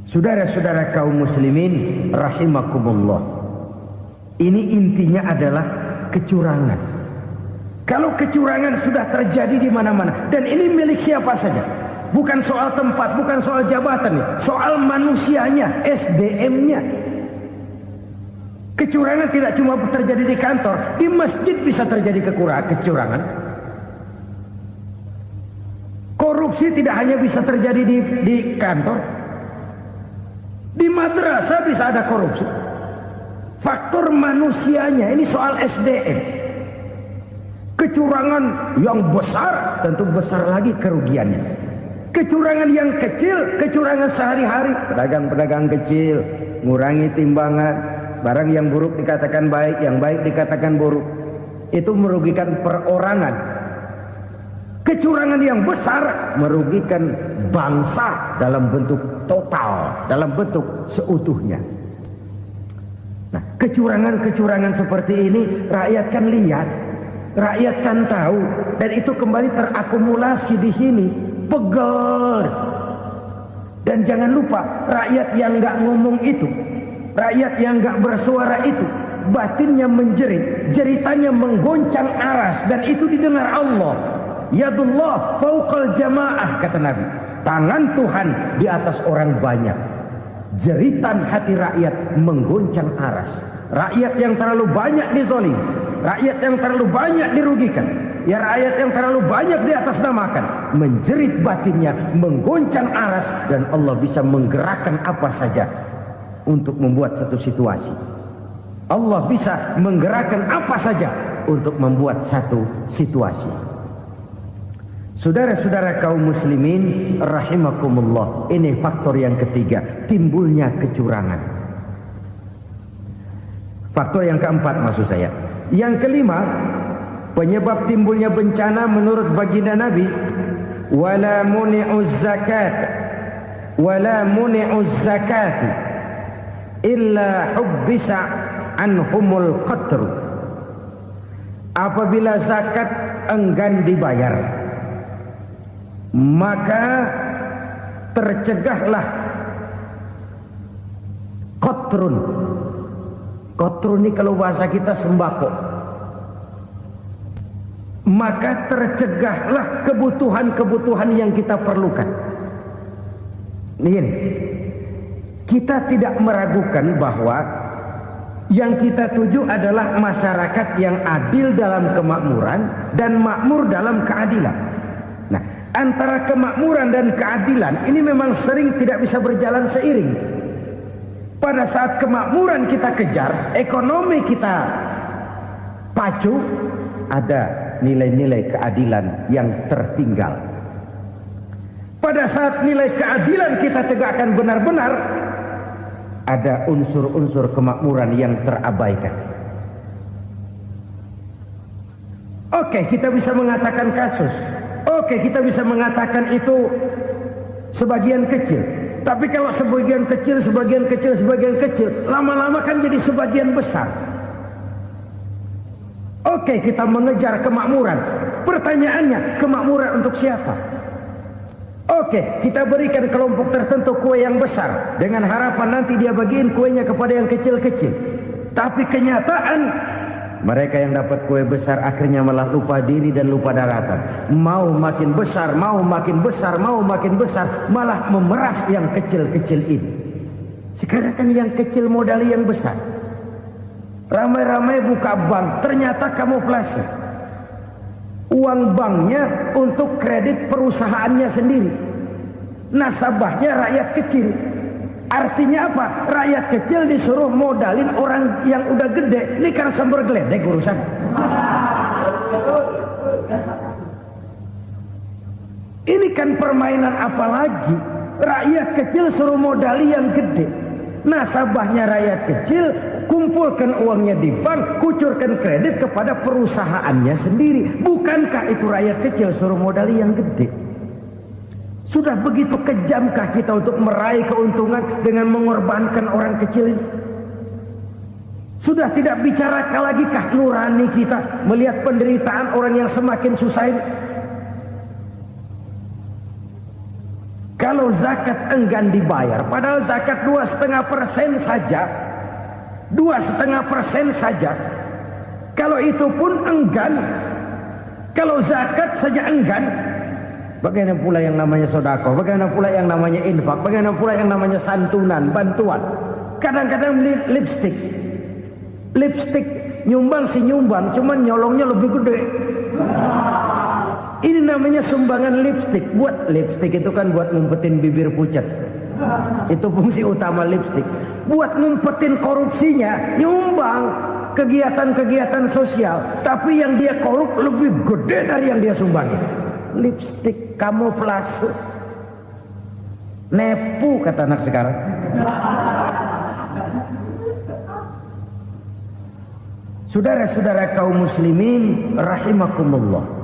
Saudara-saudara kaum muslimin rahimakumullah, ini intinya adalah kecurangan. Kalau kecurangan sudah terjadi di mana-mana, dan ini milik siapa saja, bukan soal tempat, bukan soal jabatan, soal manusianya, SDM-nya. Kecurangan tidak cuma terjadi di kantor, di masjid bisa terjadi kecurangan. Korupsi tidak hanya bisa terjadi di kantor, di madrasah bisa ada korupsi. Faktor manusianya, ini soal SDM. Kecurangan yang besar tentu besar lagi kerugiannya. Kecurangan yang kecil, kecurangan sehari-hari, pedagang-pedagang kecil ngurangi timbangan, barang yang buruk dikatakan baik, yang baik dikatakan buruk, itu merugikan perorangan. Kecurangan yang besar merugikan bangsa dalam bentuk total, dalam bentuk seutuhnya. Nah, kecurangan-kecurangan seperti ini rakyat kan lihat, rakyat kan tahu, dan itu kembali terakumulasi di sini, pegel. Dan jangan lupa, rakyat yang nggak ngomong itu, rakyat yang nggak bersuara itu, batinnya menjerit, jeritannya menggoncang aras, dan itu didengar Allah. Yadullah fauqal jamaah, kata Nabi. Tangan Tuhan di atas orang banyak. Jeritan hati rakyat menggoncang aras. Rakyat yang terlalu banyak dizolim, rakyat yang terlalu banyak dirugikan, ya rakyat yang terlalu banyak di atas namakan, menjerit batinnya, menggoncang aras, dan Allah bisa menggerakkan apa saja untuk membuat satu situasi. Allah bisa menggerakkan apa saja untuk membuat satu situasi. Saudara-saudara kaum muslimin rahimakumullah, ini faktor yang ketiga, timbulnya kecurangan. Faktor yang keempat maksud saya. Yang kelima, penyebab timbulnya bencana menurut baginda Nabi, wala muni'uz zakat wala muni'uz zakat illa hubbisa anhumul qatr. Apabila zakat enggan dibayar, maka tercegahlah qatrun. Qatrun ini kalau bahasa kita sembako. Maka tercegahlah kebutuhan-kebutuhan yang kita perlukan. Ini, kita tidak meragukan bahwa yang kita tuju adalah masyarakat yang adil dalam kemakmuran dan makmur dalam keadilan. Nah, antara kemakmuran dan keadilan ini memang sering tidak bisa berjalan seiring. Pada saat kemakmuran kita kejar, ekonomi kita pacu, ada nilai-nilai keadilan yang tertinggal. Pada saat nilai keadilan kita tegakkan benar-benar, ada unsur-unsur kemakmuran yang terabaikan. Oke, kita bisa mengatakan kasus. Oke, kita bisa mengatakan itu sebagian kecil. Tapi kalau sebagian kecil, lama-lama kan jadi sebagian besar. Oke, kita mengejar kemakmuran. Pertanyaannya, kemakmuran untuk siapa? Oke, kita berikan kelompok tertentu kue yang besar dengan harapan nanti dia bagiin kuenya kepada yang kecil-kecil. Tapi kenyataan mereka yang dapat kue besar akhirnya malah lupa diri dan lupa daratan. Mau makin besar, malah memeras yang kecil-kecil ini. Sekarang kan yang kecil modali yang besar. Ramai-ramai buka bank, ternyata kamuflase. Uang banknya untuk kredit perusahaannya sendiri. Nasabahnya rakyat kecil. Artinya apa? Rakyat kecil disuruh modalin orang yang udah gede. Ini kan sumber geledek urusan. Ini kan permainan apa lagi? Rakyat kecil suruh modali yang gede. Nasabahnya rakyat kecil, kumpulkan uangnya di bank, kucurkan kredit kepada perusahaannya sendiri. Bukankah itu rakyat kecil suruh modali yang gede? Sudah begitu kejamkah kita untuk meraih keuntungan dengan mengorbankan orang kecil ini? Sudah tidak bicara lagi kah nurani kita melihat penderitaan orang yang semakin susah ini? Kalau zakat enggan dibayar, padahal zakat 2,5% saja, 2,5% saja. Kalau itu pun enggan, kalau zakat saja enggan, bagaimana pula yang namanya sedekah, bagaimana pula yang namanya infak, bagaimana pula yang namanya santunan, bantuan. Kadang-kadang lipstick nyumbang si nyumbang, cuman nyolongnya lebih gede. Ini namanya sumbangan lipstick. Buat lipstick itu kan buat ngumpetin bibir pucat. Itu fungsi utama lipstick. Buat ngumpetin korupsinya, nyumbang kegiatan-kegiatan sosial. Tapi yang dia korup lebih gede dari yang dia sumbangin. Lipstick kamuflase. Nepu kata anak sekarang. Saudara-saudara kaum muslimin rahimakumullah.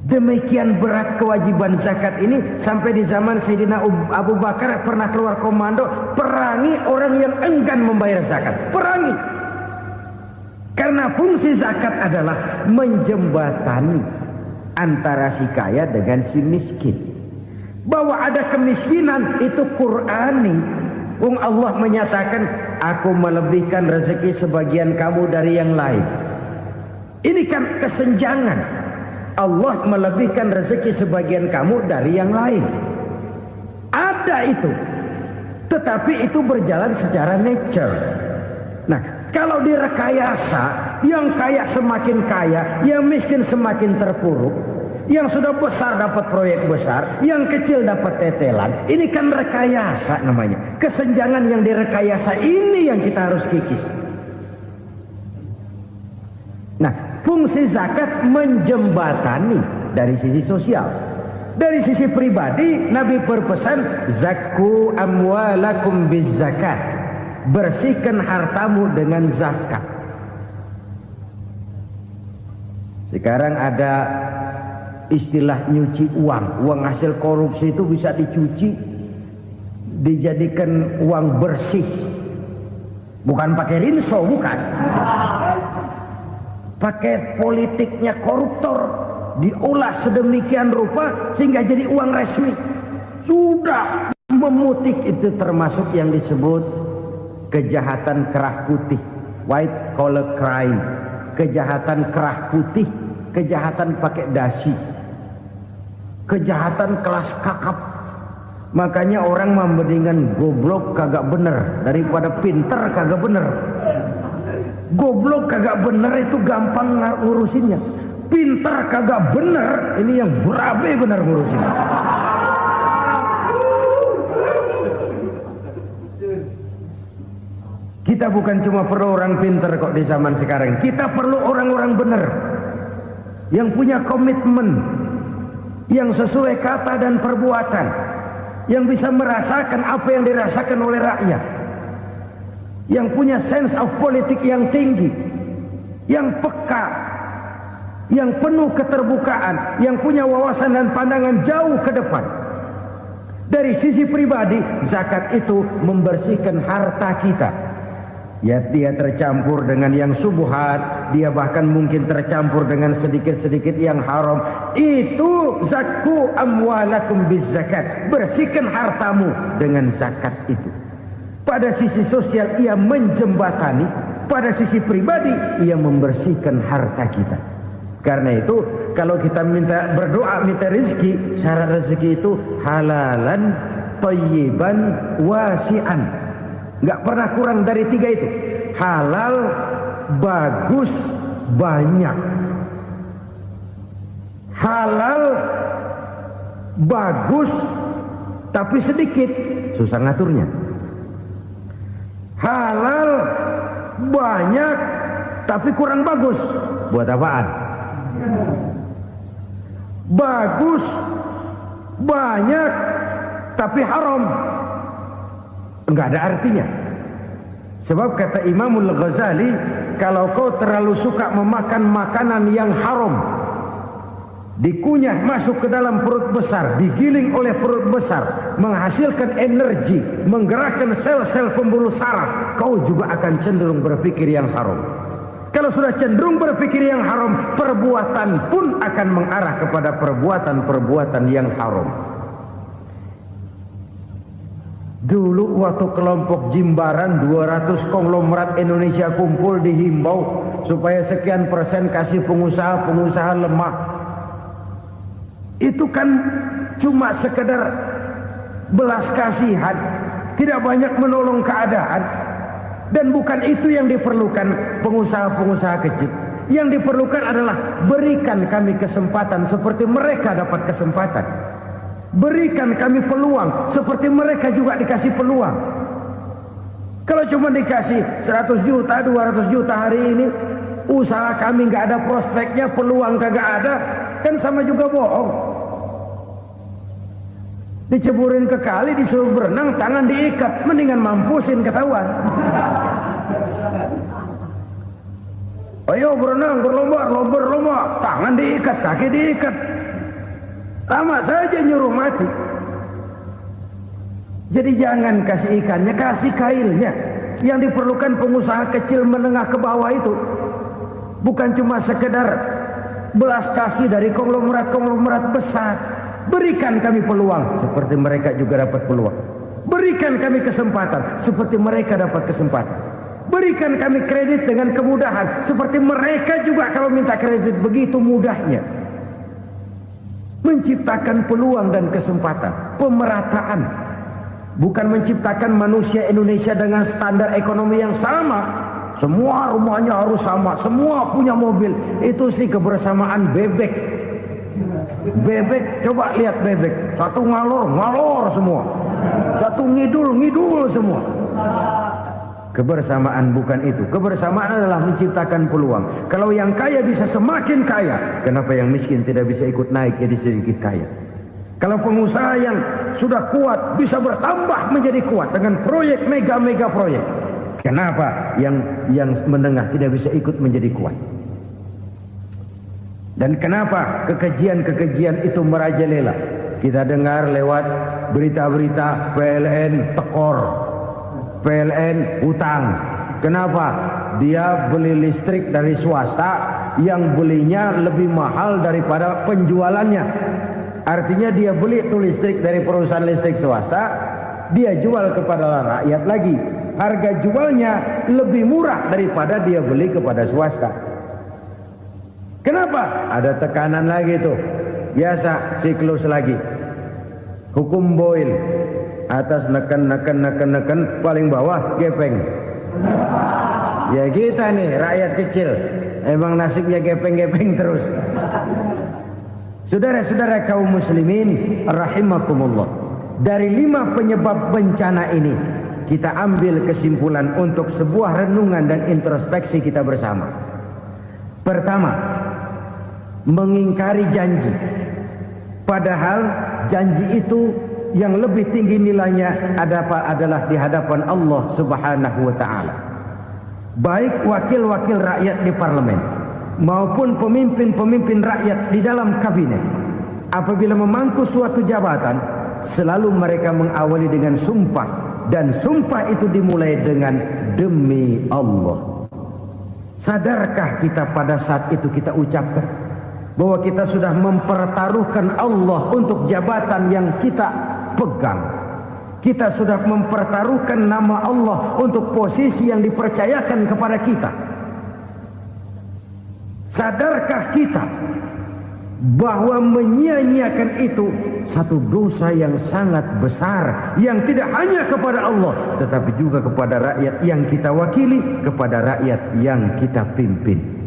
Demikian berat kewajiban zakat ini sampai di zaman Sayyidina Abu Bakar pernah keluar komando perangi orang yang enggan membayar zakat. Perangi. Karena fungsi zakat adalah menjembatani antara si kaya dengan si miskin. Bahwa ada kemiskinan itu Qur'ani. Allah menyatakan, aku melebihkan rezeki sebagian kamu dari yang lain. Ini kan kesenjangan. Allah melebihkan rezeki sebagian kamu dari yang lain. Ada itu. Tetapi itu berjalan secara nature. Nah, kalau direkayasa, yang kaya semakin kaya, yang miskin semakin terpuruk, yang sudah besar dapat proyek besar, yang kecil dapat tetelan. Ini kan rekayasa namanya. Kesenjangan yang direkayasa ini yang kita harus kikis. Nah, fungsi zakat menjembatani dari sisi sosial. Dari sisi pribadi, Nabi berpesan, zakku amwalakum biz zakat. Bersihkan hartamu dengan zakat. Sekarang ada istilah nyuci uang. Uang hasil korupsi itu bisa dicuci, dijadikan uang bersih. Bukan pakai rinso, bukan. Pakai politiknya koruptor, diolah sedemikian rupa sehingga jadi uang resmi. Sudah memutik, itu termasuk yang disebut kejahatan kerah putih, white collar crime. Kejahatan kerah putih, kejahatan pakai dasi, kejahatan kelas kakap. Makanya orang mendingan goblok kagak bener daripada pinter kagak bener. Goblok kagak bener itu gampang ngurusinnya. Pinter kagak bener, ini yang berabe bener ngurusinnya. Kita bukan cuma perlu orang pinter kok di zaman sekarang. Kita perlu orang-orang bener. yang punya komitmen, yang sesuai kata dan perbuatan, yang bisa merasakan apa yang dirasakan oleh rakyat, yang punya sense of politik yang tinggi, yang peka, yang penuh keterbukaan, yang punya wawasan dan pandangan jauh ke depan. Dari sisi pribadi, zakat itu membersihkan harta kita. Ya, dia tercampur dengan yang subuhat, dia bahkan mungkin tercampur dengan sedikit-sedikit yang haram. Itu zakku amwalakum bizzakat. Bersihkan hartamu dengan zakat itu. Pada sisi sosial ia menjembatani, pada sisi pribadi ia membersihkan harta kita. Karena itu kalau kita minta berdoa, minta rezeki, syarat rezeki itu halalan thayyiban wasi'an. Enggak pernah kurang dari 3 itu. Halal, bagus, banyak. Halal, bagus, tapi sedikit, susah ngaturnya. Halal, banyak, tapi kurang bagus. Buat apaan? Bagus, banyak, tapi haram. Enggak ada artinya. Sebab kata Imamul Ghazali, kalau kau terlalu suka memakan makanan yang haram, dikunyah masuk ke dalam perut besar, digiling oleh perut besar, menghasilkan energi, menggerakkan sel-sel pembuluh saraf, kau juga akan cenderung berpikir yang haram. Kalau sudah cenderung berpikir yang haram, perbuatan pun akan mengarah kepada perbuatan-perbuatan yang haram. Dulu waktu kelompok Jimbaran 200 konglomerat Indonesia kumpul, dihimbau supaya sekian persen kasih pengusaha lemah. Itu kan cuma sekedar belas kasihan, tidak banyak menolong keadaan. Dan bukan itu yang diperlukan pengusaha-pengusaha kecil. Yang diperlukan adalah berikan kami kesempatan seperti mereka dapat kesempatan. Berikan kami peluang seperti mereka juga dikasih peluang. Kalau cuma dikasih 100 juta, 200 juta hari ini, usaha kami nggak ada prospeknya, peluang kagak ada, kan sama juga bohong. Diceburin ke kali, disuruh berenang, tangan diikat, mendingan mampusin ketahuan. Ayo berenang, berlomba, tangan diikat, kaki diikat, sama saja nyuruh mati. Jadi jangan kasih ikannya, kasih kailnya. Yang diperlukan pengusaha kecil menengah ke bawah itu bukan cuma sekedar belas kasih dari konglomerat besar. Berikan kami peluang seperti mereka juga dapat peluang. Berikan kami kesempatan seperti mereka dapat kesempatan. Berikan kami kredit dengan kemudahan seperti mereka juga kalau minta kredit begitu mudahnya. Menciptakan peluang dan kesempatan, pemerataan. Bukan menciptakan manusia Indonesia dengan standar ekonomi yang sama. Semua rumahnya harus sama, semua punya mobil. Itu sih kebersamaan bebek. Bebek, coba lihat bebek, satu ngalor semua, satu ngidul semua. Kebersamaan bukan itu. Kebersamaan adalah menciptakan peluang. Kalau yang kaya bisa semakin kaya, kenapa yang miskin tidak bisa ikut naik jadi sedikit kaya? Kalau pengusaha yang sudah kuat bisa bertambah menjadi kuat dengan proyek mega proyek, kenapa yang menengah tidak bisa ikut menjadi kuat? Dan kenapa kekejian itu merajalela? Kita dengar lewat berita-berita PLN tekor, PLN utang. Kenapa? Dia beli listrik dari swasta yang belinya lebih mahal daripada penjualannya. Artinya dia beli itu listrik dari perusahaan listrik swasta, dia jual kepada rakyat lagi. Harga jualnya lebih murah daripada dia beli kepada swasta. Kenapa? Ada tekanan lagi tuh. Biasa siklus lagi. Hukum Boyle. Atas neken, paling bawah gepeng. Ya kita nih rakyat kecil. Emang nasibnya gepeng terus. Saudara-saudara kaum muslimin rahimakumullah. Dari 5 penyebab bencana ini, kita ambil kesimpulan untuk sebuah renungan dan introspeksi kita bersama. Pertama, mengingkari janji. Padahal janji itu yang lebih tinggi nilainya adalah di hadapan Allah Subhanahu wa taala. Baik wakil-wakil rakyat di parlemen maupun pemimpin-pemimpin rakyat di dalam kabinet, apabila memangku suatu jabatan, selalu mereka mengawali dengan sumpah, dan sumpah itu dimulai dengan demi Allah. Sadarkah kita pada saat itu kita ucapkan bahwa kita sudah mempertaruhkan Allah untuk jabatan yang kita pegang? Kita sudah mempertaruhkan nama Allah untuk posisi yang dipercayakan kepada kita. Sadarkah kita bahwa menyia-nyiakan itu satu dosa yang sangat besar, yang tidak hanya kepada Allah tetapi juga kepada rakyat yang kita wakili, kepada rakyat yang kita pimpin.